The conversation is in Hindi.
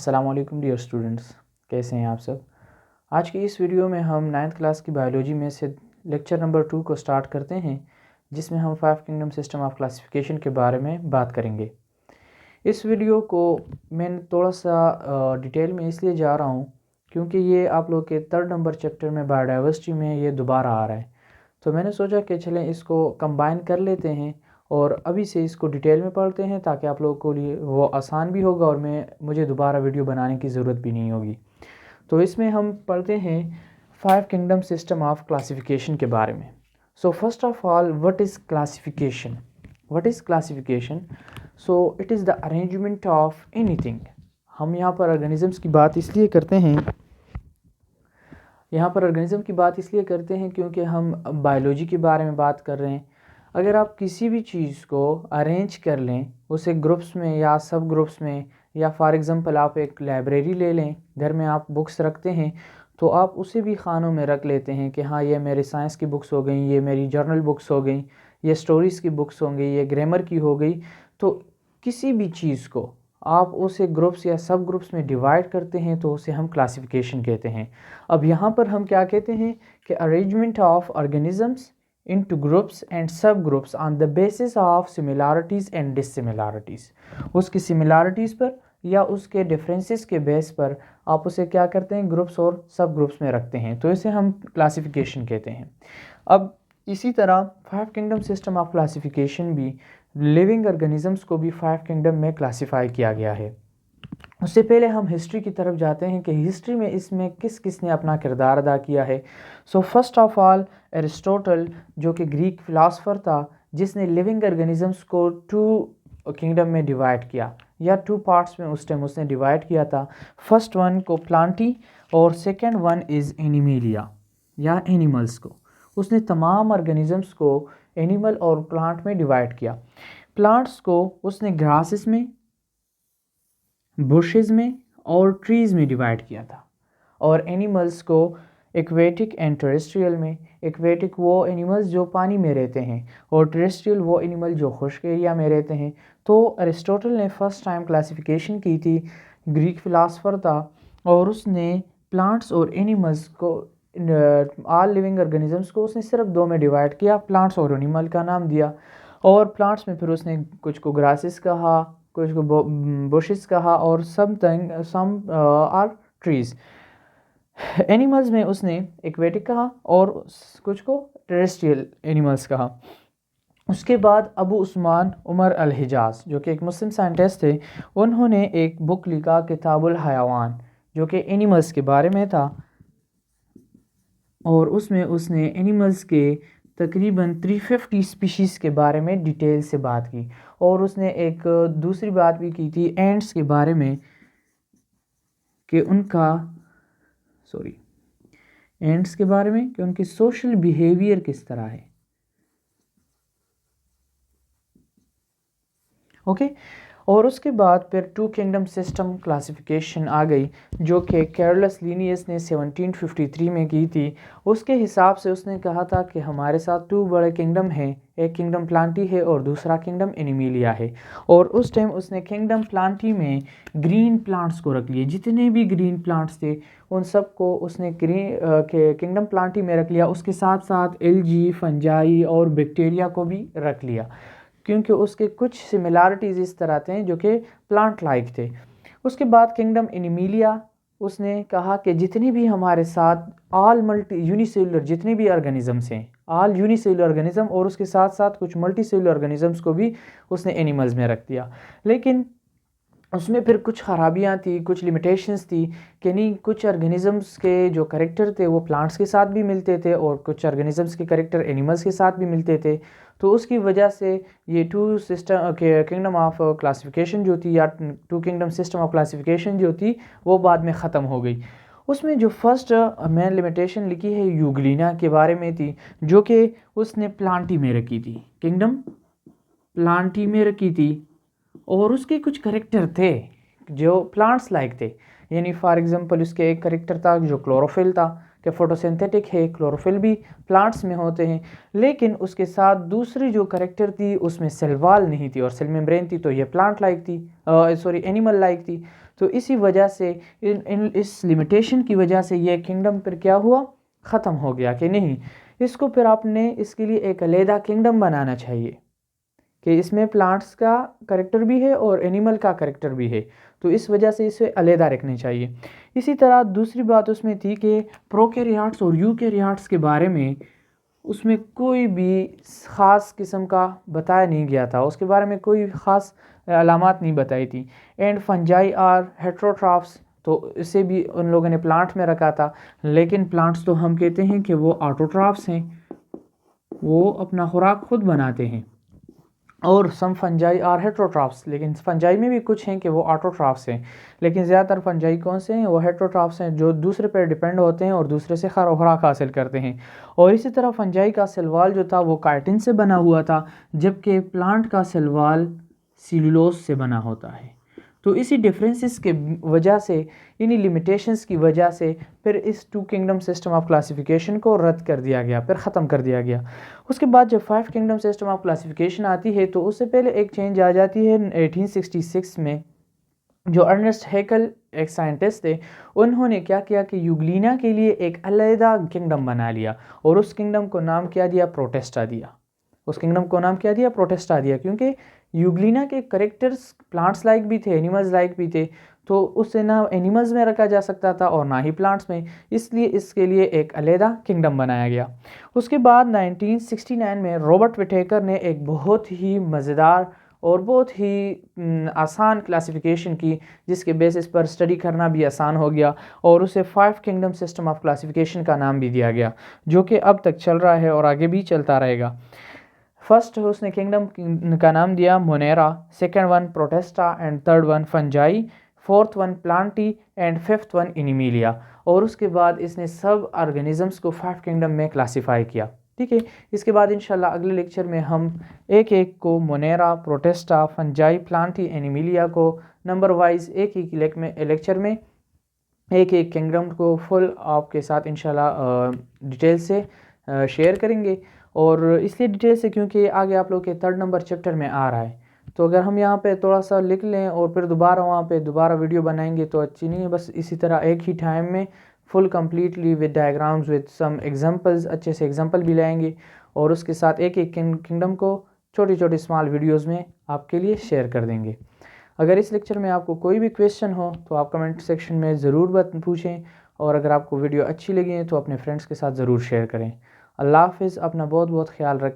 अस्सलाम वालेकुम डियर स्टूडेंट्स, कैसे हैं आप सब। आज की इस वीडियो में हम 9th क्लास की बायोलॉजी में से लेक्चर नंबर 2 को स्टार्ट करते हैं, जिसमें हम 5 किंगडम सिस्टम ऑफ क्लासिफिकेशन के बारे में बात करेंगे। इस वीडियो को मैं थोड़ा सा डिटेल में इसलिए जा रहा हूँ क्योंकि ये आप लोग के 3rd नंबर चैप्टर में बायोडाइवर्सिटी में ये दोबारा आ रहा है, तो मैंने सोचा कि चलें इसको कंबाइन कर लेते हैं और अभी से इसको डिटेल में पढ़ते हैं ताकि आप लोगों को लिए वो आसान भी होगा और मुझे दोबारा वीडियो बनाने की ज़रूरत भी नहीं होगी। तो इसमें हम पढ़ते हैं 5 किंगडम सिस्टम ऑफ क्लासिफिकेशन के बारे में। So first of all, what is classification? What is classification? So it is the arrangement of anything. हम यहाँ पर ऑर्गेनिज़म्स की बात इसलिए करते हैं क्योंकि हम बायोलॉजी के बारे में बात कर रहे हैं। अगर आप किसी भी चीज़ को अरेंज कर लें, उसे ग्रुप्स में या सब ग्रुप्स में, या फॉर एग्ज़ाम्पल आप एक लाइब्रेरी ले लें, घर में आप बुक्स रखते हैं तो आप उसे भी खानों में रख लेते हैं कि हाँ, ये मेरे साइंस की बुक्स हो गई, ये मेरी जर्नल बुक्स हो गई, ये स्टोरीज़ की बुक्स होंगी, ये ग्रामर की हो गई। तो किसी भी चीज़ को आप उसे ग्रुप्स या सब ग्रुप्स में डिवाइड करते हैं तो उसे हम क्लासिफिकेशन कहते हैं। अब यहाँ पर हम क्या कहते हैं कि arrangement of organisms into groups and subgroups on the basis of similarities and dissimilarities। उसकी similarities पर या उसके differences के बेस पर आप उसे क्या करते हैं, ग्रुप्स और सब ग्रुप्स में रखते हैं, तो इसे हम क्लासिफिकेशन कहते हैं। अब इसी तरह 5 किंगडम सिस्टम ऑफ क्लासिफिकेशन भी लिविंग ऑर्गेनिजम्स को भी 5 किंगडम में क्लासीफाई किया गया है। उससे पहले हम हिस्ट्री की तरफ जाते हैं कि हिस्ट्री में इसमें किस किस ने अपना किरदार अदा किया है। So first of all, Aristotle, जो कि ग्रीक फिलासफर था, जिसने लिविंग ऑर्गेनिजम्स को 2 किंगडम में डिवाइड किया, या 2 पार्ट्स में उस टाइम उसने डिवाइड किया था। फर्स्ट वन को प्लांटी और सेकेंड वन इज़ एनिमेलिया, या एनिमल्स को। उसने तमाम ऑर्गेनिजम्स को एनिमल और प्लांट में डिवाइड किया। प्लांट्स को उसने ग्रासेस में, बुशेस में और ट्रीज़ में डिवाइड किया था, और एनिमल्स को एक्वेटिक एंड टेरेस्ट्रियल में। एक्वेटिक वो एनिमल्स जो पानी में रहते हैं, और टेरेस्ट्रियल वो एनिमल जो खुश्क एरिया में रहते हैं। तो अरिस्टोटल ने फर्स्ट टाइम क्लासिफिकेशन की थी, ग्रीक फिलासफर था, और उसने प्लांट्स और एनिमल्स को, ऑल लिविंग ऑर्गेनिजम्स को उसने सिर्फ 2 में डिवाइड किया, प्लांट्स और एनिमल का नाम दिया। और प्लांट्स में फिर उसने कुछ को ग्रासेस कहा, कुछ को बुशेस कहा, और सम आर ट्रीज़। एनिमल्स में उसने एक्वेटिक कहा और कुछ को टेरेस्ट्रियल एनिमल्स कहा। उसके बाद अबू उस्मान उमर अल हिजाज, जो कि एक मुस्लिम साइंटिस्ट थे, उन्होंने एक बुक लिखा किताबुल हयावान, जो कि एनिमल्स के बारे में था, और उसमें उसने एनिमल्स के तकरीबन 350 स्पीशीज़ के बारे में डिटेल से बात की। और उसने एक दूसरी बात भी की थी एंट्स के बारे में, कि उनकी सोशल बिहेवियर किस तरह है। ओके। और उसके बाद फिर 2 किंगडम सिस्टम क्लासिफिकेशन आ गई, जो कि कैरोलस लीनियस ने 1753 में की थी। उसके हिसाब से उसने कहा था कि हमारे साथ 2 बड़े किंगडम हैं, एक किंगडम प्लांटी है और दूसरा किंगडम एनिमिलिया है। और उस टाइम उसने किंगडम प्लांटी में ग्रीन प्लांट्स को रख लिए, जितने भी ग्रीन प्लांट्स थे उन सब को उसने किंगडम प्लांटी में रख लिया। उसके साथ साथ एल्गी, फंजाई और बैक्टीरिया को भी रख लिया, क्योंकि उसके कुछ सिमिलैरिटीज़ इस तरह थे जो कि प्लांट लाइक थे। उसके बाद किंगडम एनिमिलिया, उसने कहा कि जितने भी हमारे साथ ऑल यूनिसेलुलर जितने भी ऑर्गेनिजम्स हैं, ऑल यूनिसेलुलर ऑर्गेनिज्म, और उसके साथ साथ कुछ मल्टीसेलुलर ऑर्गेनिजम्स को भी उसने एनिमल्स में रख दिया। लेकिन उसमें फिर कुछ ख़राबियाँ थी, कुछ लिमिटेशंस थी, कि नहीं, कुछ ऑर्गेनिजम्स के जो कैरेक्टर थे वो प्लांट्स के साथ भी मिलते थे और कुछ ऑर्गेनिजम्स के कैरेक्टर एनिमल्स के साथ भी मिलते थे। तो उसकी वजह से ये 2 सिस्टम के किंगडम ऑफ क्लासिफिकेशन जो थी, या 2 किंगडम सिस्टम ऑफ क्लासिफिकेशन जो थी, वो बाद में ख़त्म हो गई। उसमें जो फर्स्ट मेन लिमिटेशन लिखी है यूग्लिना के बारे में थी, जो कि उसने प्लांटी में रखी थी, किंगडम प्लांटी में रखी थी, और उसके कुछ करेक्टर थे जो प्लांट्स लाइक थे। यानी फॉर एग्जांपल उसके एक करेक्टर था जो क्लोरोफिल था, कि फोटोसिंथेटिक है, क्लोरोफिल भी प्लांट्स में होते हैं। लेकिन उसके साथ दूसरी जो करेक्टर थी उसमें सेल वॉल नहीं थी और सेल मेम्ब्रेन थी, तो ये प्लांट लाइक थी, एनिमल लाइक थी। तो इसी वजह से इस लिमिटेशन की वजह से ये किंगडम फिर क्या हुआ, ख़त्म हो गया कि नहीं, इसको फिर आपने इसके लिए एक अलहदा किंगडम बनाना चाहिए कि इसमें प्लांट्स का करेक्टर भी है और एनिमल का करेक्टर भी है, तो इस वजह से इसे अलहदा रखनी चाहिए। इसी तरह दूसरी बात उसमें थी कि प्रोकैरियोट्स और यूकैरियोट्स के बारे में उसमें कोई भी ख़ास किस्म का बताया नहीं गया था, उसके बारे में कोई ख़ास अलामात नहीं बताई थी। एंड फंजाई आर हेट्रोट्रॉफ्स, तो इसे भी उन लोगों ने प्लांट में रखा था, लेकिन प्लांट्स तो हम कहते हैं कि वो ऑटोट्रॉफ्स हैं, वो अपना खुराक खुद बनाते हैं। और सम फंजाई आर हेट्रोट्रॉफ्स, लेकिन फंजाई में भी कुछ हैं कि वो ऑटोट्रॉफ्स हैं, लेकिन ज़्यादातर फंजाई कौन से हैं, वो हेट्रोट्रॉफ्स हैं जो दूसरे पर डिपेंड होते हैं और दूसरे से खुराक हासिल करते हैं। और इसी तरह फंजाई का सेलवाल जो था वो काइटिन से बना हुआ था, जबकि प्लांट का सेलवाल सेलुलोज से बना होता है। तो इसी डिफरेंसेस के वजह से, इन्हीं लिमिटेशंस की वजह से फिर इस two kingdom system of classification को रद्द कर दिया गया, फिर ख़त्म कर दिया गया। उसके बाद जब 5 किंगडम सिस्टम ऑफ क्लासिफिकेशन आती है तो उससे पहले एक चेंज आ जाती है 1866 में। जो अर्नेस्ट हैकल एक साइंटिस्ट थे, उन्होंने क्या किया कि यूग्लिना के लिए एक अलहदा किंगडम बना लिया और उस किंगडम को नाम क्या दिया, प्रोटेस्टा दिया। उस किंगडम को नाम क्या दिया, प्रोटेस्टा दिया, क्योंकि यूग्लिना के करेक्टर्स प्लांट्स लाइक भी थे, एनिमल्स लाइक भी थे, तो उससे ना एनिमल्स में रखा जा सकता था और ना ही प्लांट्स में, इसलिए इसके लिए एक अलहदा किंगडम बनाया गया। उसके बाद 1969 में रॉबर्ट विटेकर ने एक बहुत ही मज़ेदार और बहुत ही आसान क्लासिफिकेशन की, जिसके बेसिस पर स्टडी करना भी आसान हो गया, और उसे 5 किंगडम सिस्टम ऑफ क्लासिफिकेशन का नाम भी दिया गया, जो कि अब तक चल रहा है और आगे भी चलता रहेगा। फर्स्ट उसने किंगडम का नाम दिया Monera, second one Protista and third one Fungi, fourth one Plantae and fifth one Animalia. और उसके बाद इसने सब ऑर्गेनिजम्स को 5 किंगडम में क्लासिफाई किया। ठीक है, इसके बाद इंशाल्लाह अगले लेक्चर में हम एक एक को Monera, Protista, fungi, Plantae, Animalia को नंबर वाइज एक एक लेक्चर में एक एक किंगडम को फुल आपके साथ इंशाल्लाह डिटेल से शेयर करेंगे। और इसलिए डिटेल से क्योंकि आगे आप लोग के 3rd नंबर चैप्टर में आ रहा है, तो अगर हम यहाँ पे थोड़ा सा लिख लें और फिर दोबारा वहाँ पे दोबारा वीडियो बनाएंगे तो अच्छी नहीं है। बस इसी तरह एक ही टाइम में full completely with diagrams with some examples, अच्छे से एग्जांपल भी लाएंगे और उसके साथ एक एक किंगडम को छोटी छोटी स्मॉल वीडियोज़ में आपके लिए शेयर कर देंगे। अगर इस लेक्चर में आपको कोई भी क्वेश्चन हो तो आप कमेंट सेक्शन में ज़रूर पूछें, और अगर आपको वीडियो अच्छी लगी है तो अपने फ्रेंड्स के साथ ज़रूर शेयर करें। अल्लाह हाफ़िज़, अपना बहुत बहुत ख्याल रखें।